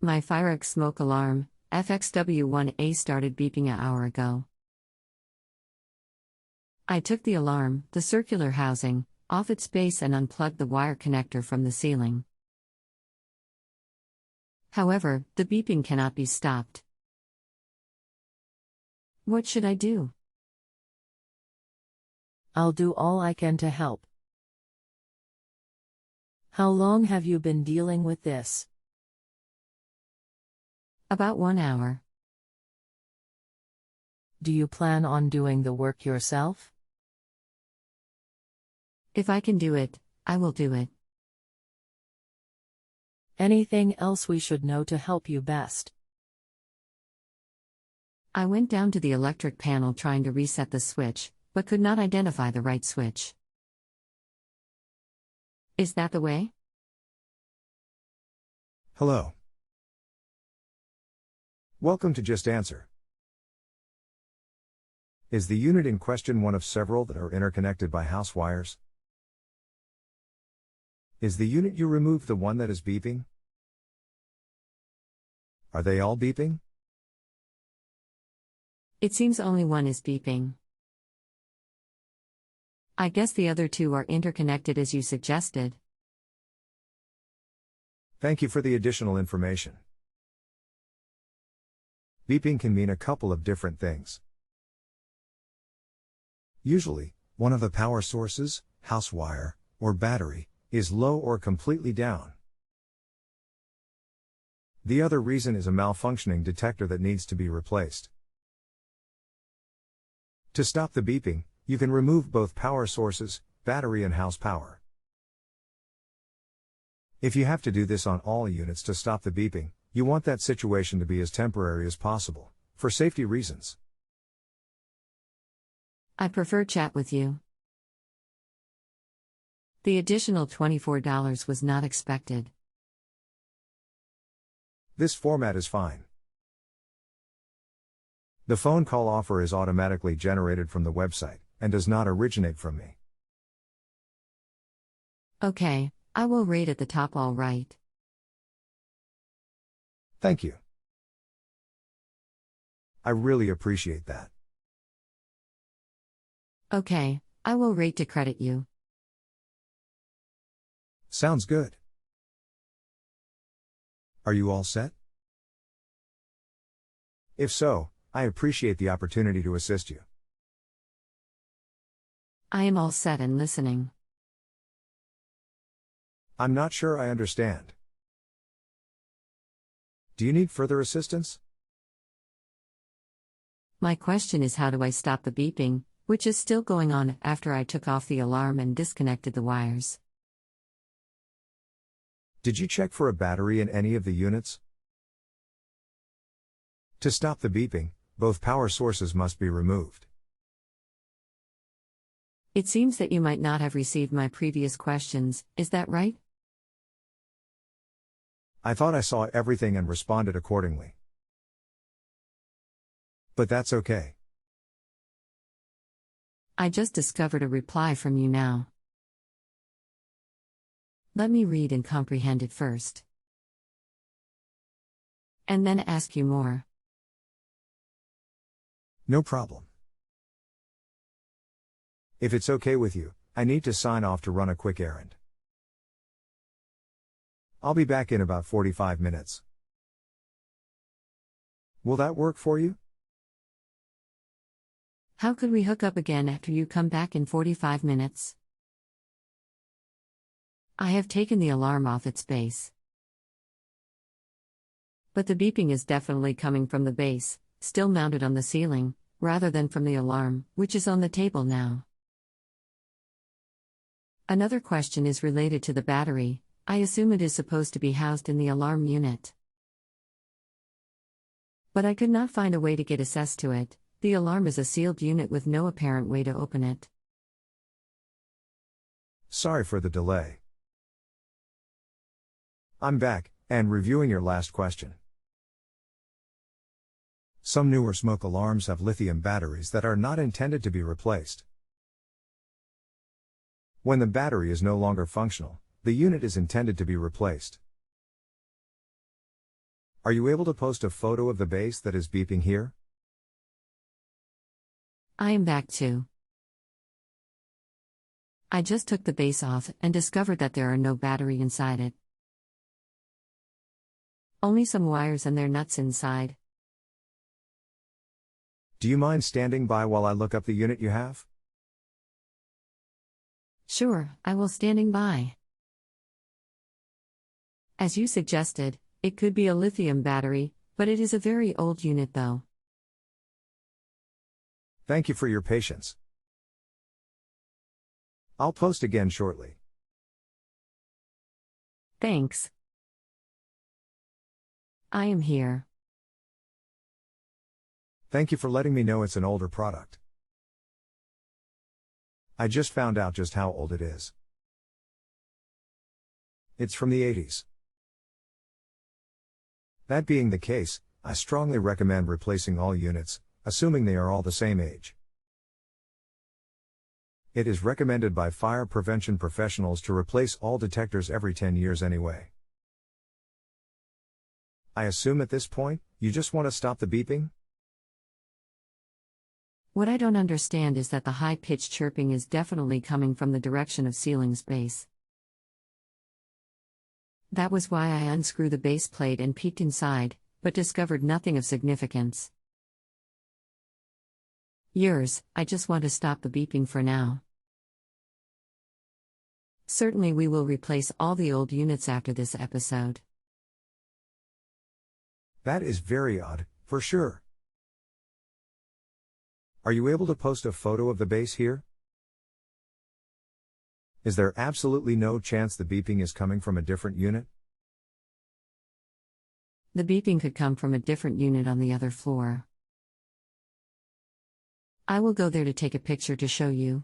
My Firex smoke alarm, FXW-1A, started beeping an hour ago. I took the alarm, the circular housing, off its base and unplugged the wire connector from the ceiling. However, the beeping cannot be stopped. What should I do? I'll do all I can to help. How long have you been dealing with this? About 1 hour. Do you plan on doing the work yourself? If I can do it, I will do it. Anything else we should know to help you best? I went down to the electric panel trying to reset the switch, but could not identify the right switch. Is that the way? Hello. Welcome to JustAnswer. Is the unit in question one of several that are interconnected by house wires? Is the unit you removed the one that is beeping? Are they all beeping? It seems only one is beeping. I guess the other two are interconnected as you suggested. Thank you for the additional information. Beeping can mean a couple of different things. Usually, one of the power sources, house wire, or battery, is low or completely down. The other reason is a malfunctioning detector that needs to be replaced. To stop the beeping, you can remove both power sources, battery and house power. If you have to do this on all units to stop the beeping, you want that situation to be as temporary as possible, for safety reasons. I prefer chat with you. The additional $24 was not expected. This format is fine. The phone call offer is automatically generated from the website, and does not originate from me. Okay, I will rate at the top all right. Thank you. I really appreciate that. Okay, I will rate to credit you. Sounds good. Are you all set? If so, I appreciate the opportunity to assist you. I am all set and listening. I'm not sure I understand. Do you need further assistance? My question is, how do I stop the beeping, which is still going on after I took off the alarm and disconnected the wires? Did you check for a battery in any of the units? To stop the beeping, both power sources must be removed. It seems that you might not have received my previous questions, is that right? I thought I saw everything and responded accordingly. But that's okay. I just discovered a reply from you now. Let me read and comprehend it first, and then ask you more. No problem. If it's okay with you, I need to sign off to run a quick errand. I'll be back in about 45 minutes. Will that work for you? How could we hook up again after you come back in 45 minutes? I have taken the alarm off its base. But the beeping is definitely coming from the base, still mounted on the ceiling, rather than from the alarm, which is on the table now. Another question is related to the battery. I assume it is supposed to be housed in the alarm unit. But I could not find a way to get access to it. The alarm is a sealed unit with no apparent way to open it. Sorry for the delay. I'm back, and reviewing your last question. Some newer smoke alarms have lithium batteries that are not intended to be replaced. When the battery is no longer functional, the unit is intended to be replaced. Are you able to post a photo of the base that is beeping here? I am back too. I just took the base off and discovered that there are no battery inside it. Only some wires and their nuts inside. Do you mind standing by while I look up the unit you have? Sure, I will standing by. As you suggested, it could be a lithium battery, but it is a very old unit though. Thank you for your patience. I'll post again shortly. Thanks. I am here. Thank you for letting me know it's an older product. I just found out just how old it is. It's from the 80s. That being the case, I strongly recommend replacing all units, assuming they are all the same age. It is recommended by fire prevention professionals to replace all detectors every 10 years anyway. I assume at this point, you just want to stop the beeping? What I don't understand is that the high-pitched chirping is definitely coming from the direction of ceiling's base. That was why I unscrewed the base plate and peeked inside, but discovered nothing of significance. I just want to stop the beeping for now. Certainly we will replace all the old units after this episode. That is very odd, for sure. Are you able to post a photo of the base here? Is there absolutely no chance the beeping is coming from a different unit? The beeping could come from a different unit on the other floor. I will go there to take a picture to show you.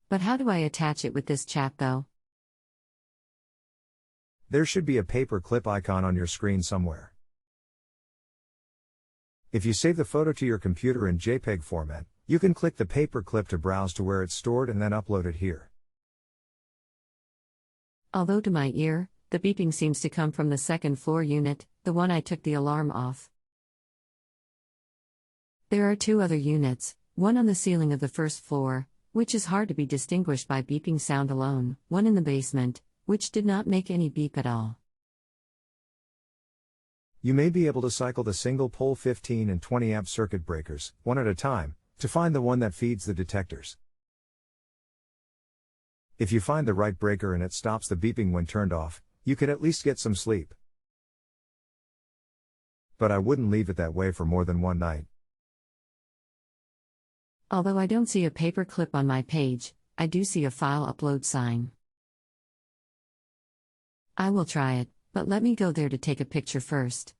But how do I attach it with this chat though? There should be a paper clip icon on your screen somewhere. If you save the photo to your computer in JPEG format, you can click the paper clip to browse to where it's stored and then upload it here. Although to my ear, the beeping seems to come from the second floor unit, the one I took the alarm off. There are two other units, one on the ceiling of the first floor, which is hard to be distinguished by beeping sound alone, one in the basement, which did not make any beep at all. You may be able to cycle the single pole 15 and 20 amp circuit breakers, one at a time, to find the one that feeds the detectors. If you find the right breaker and it stops the beeping when turned off, you can at least get some sleep. But I wouldn't leave it that way for more than one night. Although I don't see a paper clip on my page, I do see a file upload sign. I will try it, but let me go there to take a picture first.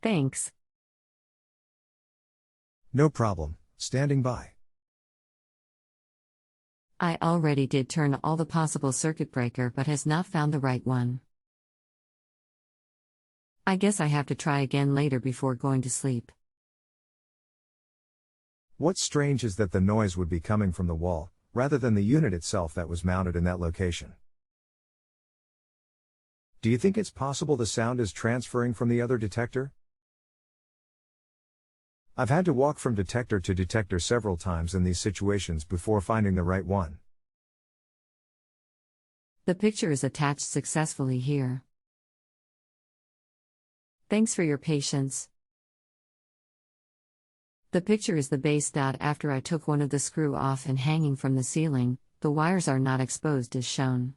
Thanks. No problem, standing by. I already did turn all the possible circuit breaker but has not found the right one. I guess I have to try again later before going to sleep. What's strange is that the noise would be coming from the wall, rather than the unit itself that was mounted in that location. Do you think it's possible the sound is transferring from the other detector? I've had to walk from detector to detector several times in these situations before finding the right one. The picture is attached successfully here. Thanks for your patience. The picture is the base. After I took one of the screw off and hanging from the ceiling, the wires are not exposed as shown.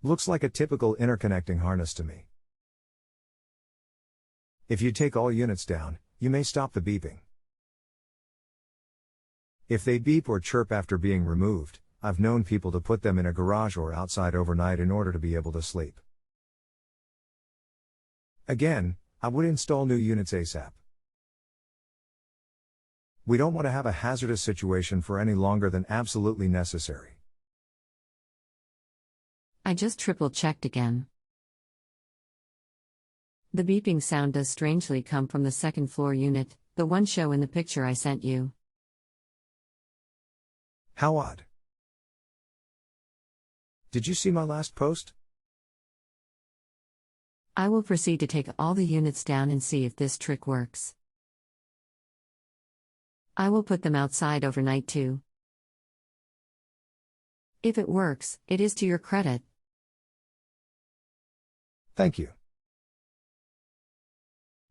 Looks like a typical interconnecting harness to me. If you take all units down, you may stop the beeping. If they beep or chirp after being removed, I've known people to put them in a garage or outside overnight in order to be able to sleep. Again, I would install new units ASAP. We don't want to have a hazardous situation for any longer than absolutely necessary. I just triple-checked again. The beeping sound does strangely come from the second floor unit, the one shown in the picture I sent you. How odd. Did you see my last post? I will proceed to take all the units down and see if this trick works. I will put them outside overnight too. If it works, it is to your credit. Thank you.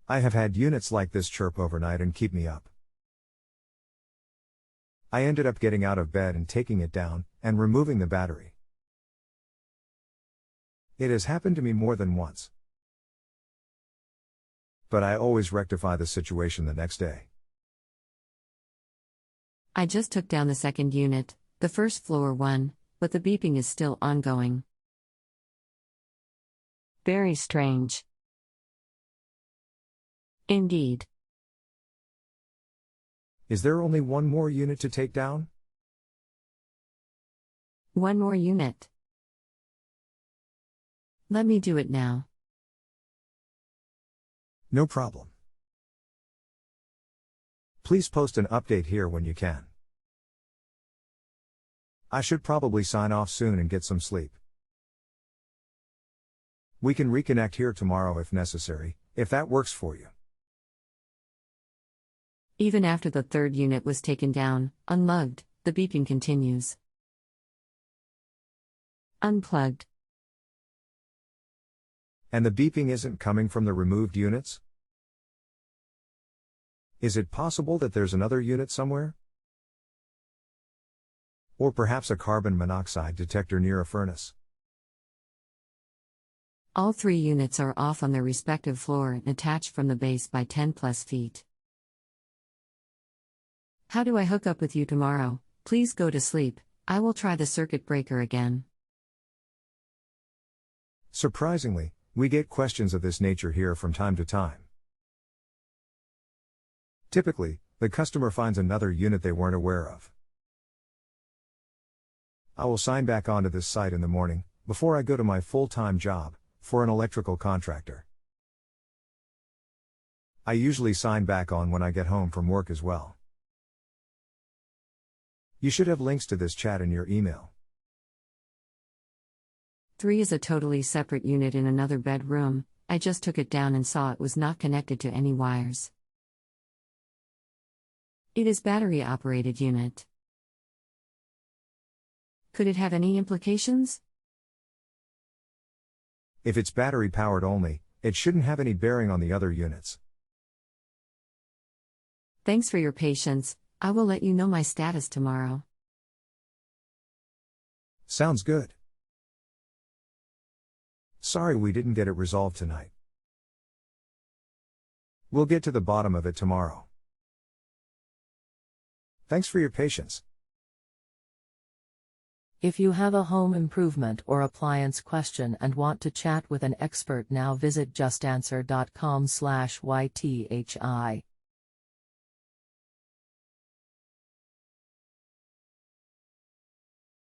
I have had units like this chirp overnight and keep me up. I ended up getting out of bed and taking it down, and removing the battery. It has happened to me more than once. But I always rectify the situation the next day. I just took down the second unit, the first floor one, but the beeping is still ongoing. Very strange. Indeed. Is there only one more unit to take down? One more unit. Let me do it now. No problem. Please post an update here when you can. I should probably sign off soon and get some sleep. We can reconnect here tomorrow if necessary, if that works for you. Even after the third unit was taken down, unplugged, the beeping continues. Unplugged. And the beeping isn't coming from the removed units? Is it possible that there's another unit somewhere? Or perhaps a carbon monoxide detector near a furnace? All three units are off on their respective floor and attached from the base by 10+ feet. How do I hook up with you tomorrow? Please go to sleep. I will try the circuit breaker again. Surprisingly, we get questions of this nature here from time to time. Typically, the customer finds another unit they weren't aware of. I will sign back onto this site in the morning, before I go to my full-time job, for an electrical contractor. I usually sign back on when I get home from work as well. You should have links to this chat in your email. 3 is a totally separate unit in another bedroom. I just took it down and saw it was not connected to any wires. It is battery-operated unit. Could it have any implications? If it's battery-powered only, it shouldn't have any bearing on the other units. Thanks for your patience. I will let you know my status tomorrow. Sounds good. Sorry we didn't get it resolved tonight. We'll get to the bottom of it tomorrow. Thanks for your patience. If you have a home improvement or appliance question and want to chat with an expert now, visit justanswer.com/ythi.